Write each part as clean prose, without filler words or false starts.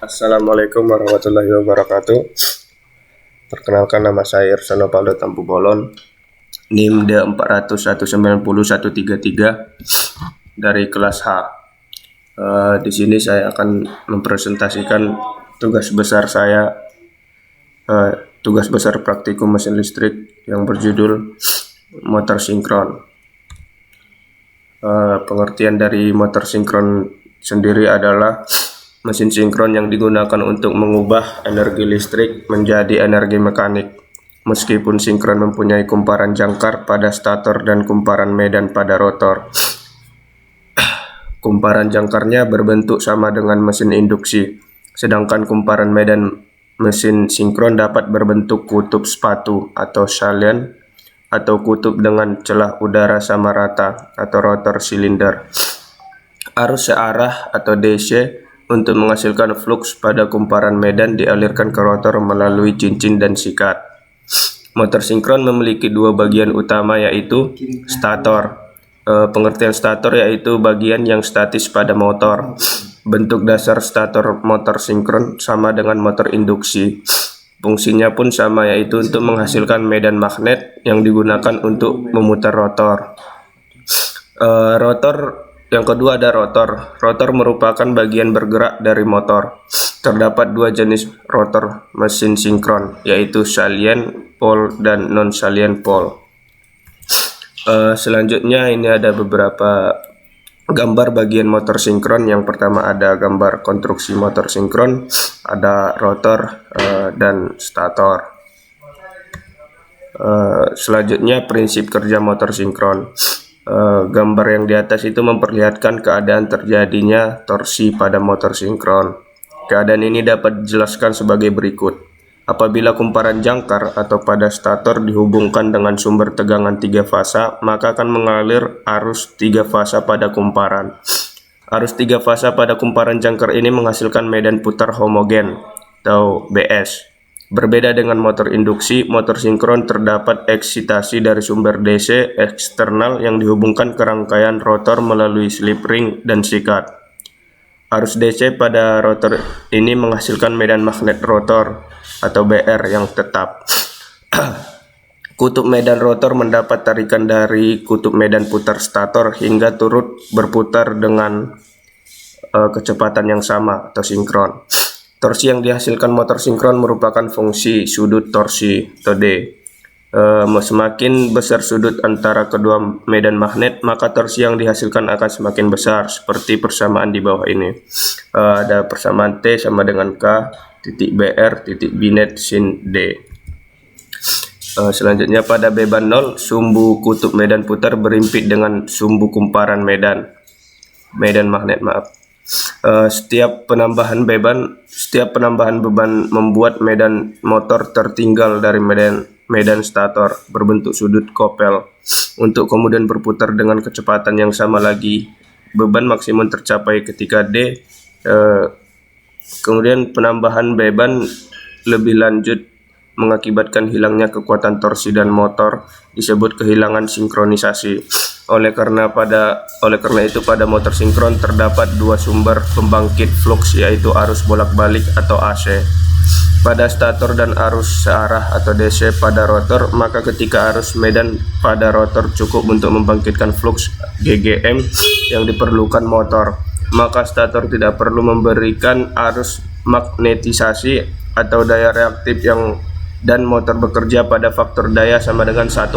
Assalamualaikum warahmatullahi wabarakatuh. Perkenalkan, nama saya Irsono Paldo Tampu Bolon, NIM D400190133 dari kelas H. Di sini saya akan mempresentasikan tugas besar saya, tugas besar praktikum mesin listrik yang berjudul motor sinkron. Pengertian dari motor sinkron sendiri adalah mesin sinkron yang digunakan untuk mengubah energi listrik menjadi energi mekanik. Meskipun sinkron mempunyai kumparan jangkar pada stator dan kumparan medan pada rotor. Kumparan jangkarnya berbentuk sama dengan mesin induksi, sedangkan kumparan medan mesin sinkron dapat berbentuk kutub sepatu atau salient atau kutub dengan celah udara sama rata atau rotor silinder. Arus searah atau DC untuk menghasilkan flux pada kumparan medan dialirkan ke rotor melalui cincin dan sikat. Motor sinkron memiliki dua bagian utama, yaitu stator. Pengertian stator yaitu bagian yang statis pada motor. Bentuk dasar stator motor sinkron sama dengan motor induksi. Fungsinya pun sama, yaitu untuk menghasilkan medan magnet yang digunakan untuk memutar rotor. Yang kedua ada rotor. Rotor merupakan bagian bergerak dari motor. Terdapat dua jenis rotor mesin sinkron, yaitu salient pole dan non-salient pole. Selanjutnya ini ada beberapa gambar bagian motor sinkron. Yang pertama ada gambar konstruksi motor sinkron, ada rotor dan stator. Selanjutnya prinsip kerja motor sinkron. Gambar yang di atas itu memperlihatkan keadaan terjadinya torsi pada motor sinkron. Keadaan ini dapat dijelaskan sebagai berikut. Apabila kumparan jangkar atau pada stator dihubungkan dengan sumber tegangan 3 fasa, maka akan mengalir arus 3 fasa pada kumparan. Arus 3 fasa pada kumparan jangkar ini menghasilkan medan putar homogen atau BS. Berbeda dengan motor induksi, motor sinkron terdapat eksitasi dari sumber DC eksternal yang dihubungkan ke rangkaian rotor melalui slip ring dan sikat. Arus DC pada rotor ini menghasilkan medan magnet rotor atau BR yang tetap. Kutub medan rotor mendapat tarikan dari kutub medan putar stator hingga turut berputar dengan kecepatan yang sama atau sinkron. Torsi yang dihasilkan motor sinkron merupakan fungsi sudut torsi atau D. Semakin besar sudut antara kedua medan magnet, maka torsi yang dihasilkan akan semakin besar, seperti persamaan di bawah ini. Ada persamaan T sama dengan K titik BR titik B net sin D. Selanjutnya pada beban 0, sumbu kutub medan putar berimpit dengan sumbu kumparan medan magnet. Setiap penambahan beban membuat medan motor tertinggal dari medan stator berbentuk sudut kopel untuk kemudian berputar dengan kecepatan yang sama lagi. Beban maksimum tercapai ketika D. Kemudian penambahan beban lebih lanjut mengakibatkan hilangnya kekuatan torsi dan motor disebut kehilangan sinkronisasi. Oleh karena itu pada motor sinkron terdapat dua sumber pembangkit flux, yaitu arus bolak-balik atau AC pada stator dan arus searah atau DC pada rotor. Maka ketika arus medan pada rotor cukup untuk membangkitkan flux GGM yang diperlukan motor, maka stator tidak perlu memberikan arus magnetisasi atau daya reaktif dan motor bekerja pada faktor daya sama dengan 1,0.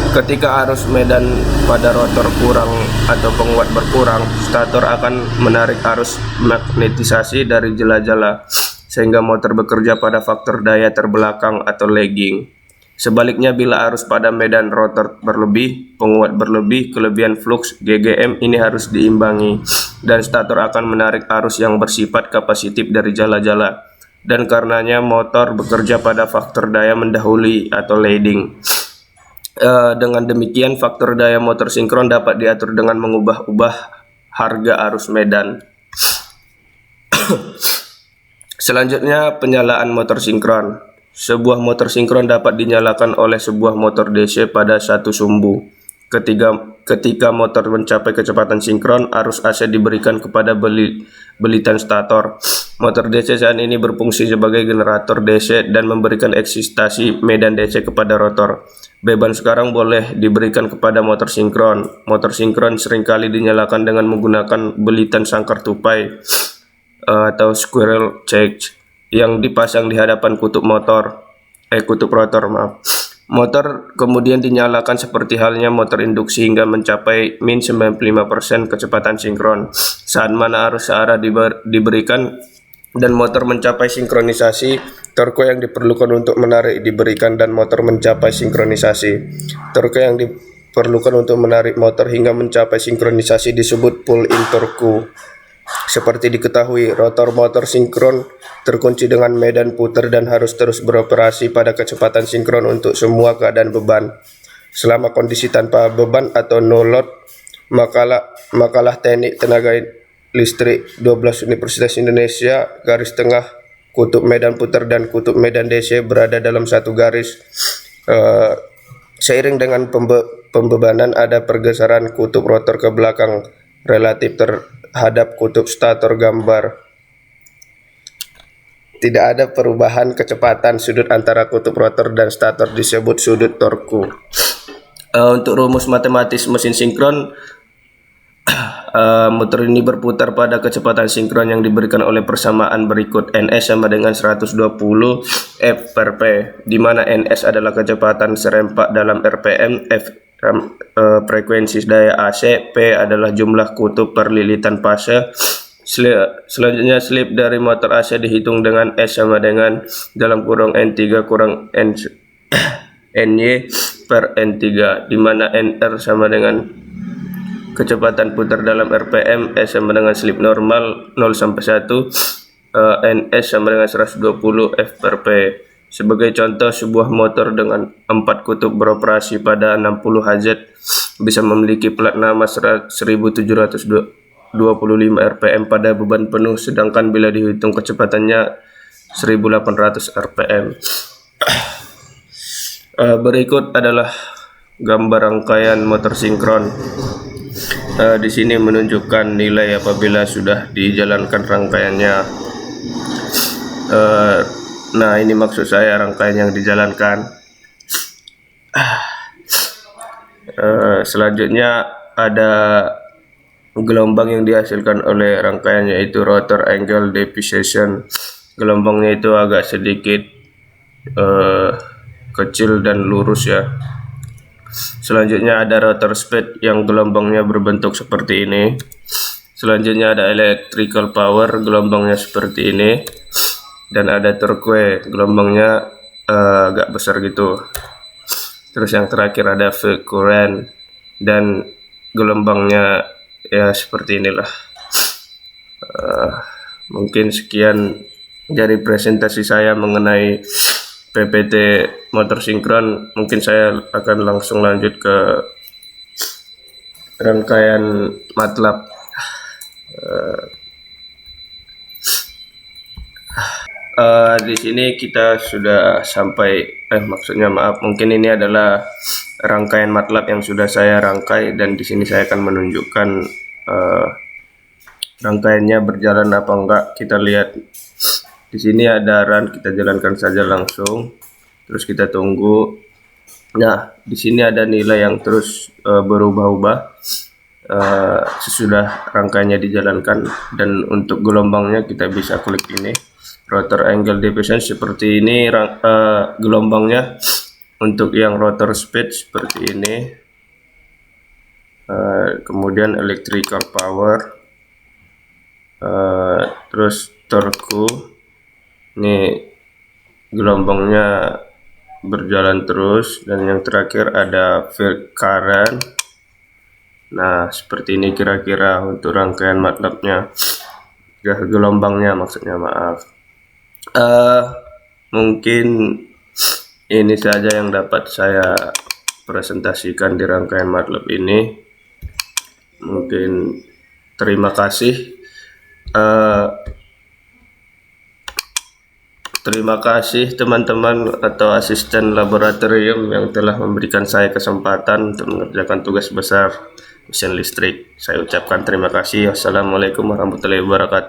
Ketika arus medan pada rotor kurang atau penguat berkurang, stator akan menarik arus magnetisasi dari jela-jela sehingga motor bekerja pada faktor daya terbelakang atau lagging. Sebaliknya, bila arus pada medan rotor berlebih, penguat berlebih, kelebihan flux GGM ini harus diimbangi dan stator akan menarik arus yang bersifat kapasitif dari jala-jala, dan karenanya motor bekerja pada faktor daya mendahului atau leading. Dengan demikian faktor daya motor sinkron dapat diatur dengan mengubah-ubah harga arus medan. Selanjutnya penyalaan motor sinkron. Sebuah motor sinkron dapat dinyalakan oleh sebuah motor DC pada satu sumbu. Ketika motor mencapai kecepatan sinkron, arus AC diberikan kepada belitan stator. Motor DC saat ini berfungsi sebagai generator DC dan memberikan eksitasi medan DC kepada rotor. Beban sekarang boleh diberikan kepada motor sinkron. Motor sinkron seringkali dinyalakan dengan menggunakan belitan sangkar tupai atau squirrel cage yang dipasang di hadapan kutub rotor, maaf. Motor kemudian dinyalakan seperti halnya motor induksi hingga mencapai min 95% kecepatan sinkron. Saat mana arus searah diberikan dan motor mencapai sinkronisasi, torque yang diperlukan untuk menarik diberikan dan motor mencapai sinkronisasi. Torque yang diperlukan untuk menarik motor hingga mencapai sinkronisasi disebut pull-in torque. Seperti diketahui, rotor motor sinkron terkunci dengan medan putar dan harus terus beroperasi pada kecepatan sinkron untuk semua keadaan beban. Selama kondisi tanpa beban atau no load, makalah teknik tenaga listrik 12 Universitas Indonesia, garis tengah kutub medan putar dan kutub medan DC berada dalam satu garis. Seiring dengan pembebanan ada pergeseran kutub rotor ke belakang relatif terhadap kutub stator gambar. Tidak ada perubahan kecepatan sudut antara kutub rotor dan stator disebut sudut torque. Untuk rumus matematis mesin sinkron, motor ini berputar pada kecepatan sinkron yang diberikan oleh persamaan berikut. NS sama dengan 120 F per P, di mana NS adalah kecepatan serempak dalam RPM, F frekuensi daya AC, P adalah jumlah kutub per lilitan fase. Selanjutnya slip dari motor AC dihitung dengan S sama dengan dalam kurung N3 kurang NY per N3, di mana NR sama dengan kecepatan putar dalam RPM, S sama dengan slip normal 0 sampai 1, NS sama dengan 120 F per P. Sebagai contoh, sebuah motor dengan 4 kutub beroperasi pada 60 Hz bisa memiliki plat nama 1725 RPM pada beban penuh, sedangkan bila dihitung kecepatannya 1800 RPM. Berikut adalah gambar rangkaian motor sinkron. Di sini menunjukkan nilai apabila sudah dijalankan rangkaiannya. Nah, ini maksud saya rangkaian yang dijalankan. Selanjutnya ada gelombang yang dihasilkan oleh rangkaian, yaitu rotor angle depreciation. Gelombangnya itu agak sedikit kecil dan lurus ya. Selanjutnya ada rotor speed yang gelombangnya berbentuk seperti ini. Selanjutnya ada electrical power, gelombangnya seperti ini. Dan ada torque, gelombangnya agak besar gitu. Terus yang terakhir ada field current dan gelombangnya ya seperti inilah. Mungkin sekian dari presentasi saya mengenai PPT motor sinkron. Mungkin saya akan langsung lanjut ke rangkaian MATLAB. Di sini kita sudah sampai, mungkin ini adalah rangkaian MATLAB yang sudah saya rangkai, dan di sini saya akan menunjukkan rangkaiannya berjalan apa enggak. Kita lihat di sini ada run, kita jalankan saja langsung, terus kita tunggu. Nah, di sini ada nilai yang terus berubah-ubah sesudah rangkaiannya dijalankan, dan untuk gelombangnya kita bisa klik ini, rotor angle depreciation seperti ini gelombangnya. Untuk yang rotor speed seperti ini, kemudian electrical power, terus torque, ini gelombangnya berjalan terus, dan yang terakhir ada field current. Nah, seperti ini kira-kira untuk rangkaian MATLAB-nya, gelombangnya maksudnya, maaf. Mungkin ini saja yang dapat saya presentasikan di rangkaian MATLAB ini. Mungkin terima kasih. Terima kasih teman-teman atau asisten laboratorium yang telah memberikan saya kesempatan untuk mengerjakan tugas besar mesin listrik. Saya ucapkan terima kasih. Wassalamualaikum warahmatullahi wabarakatuh.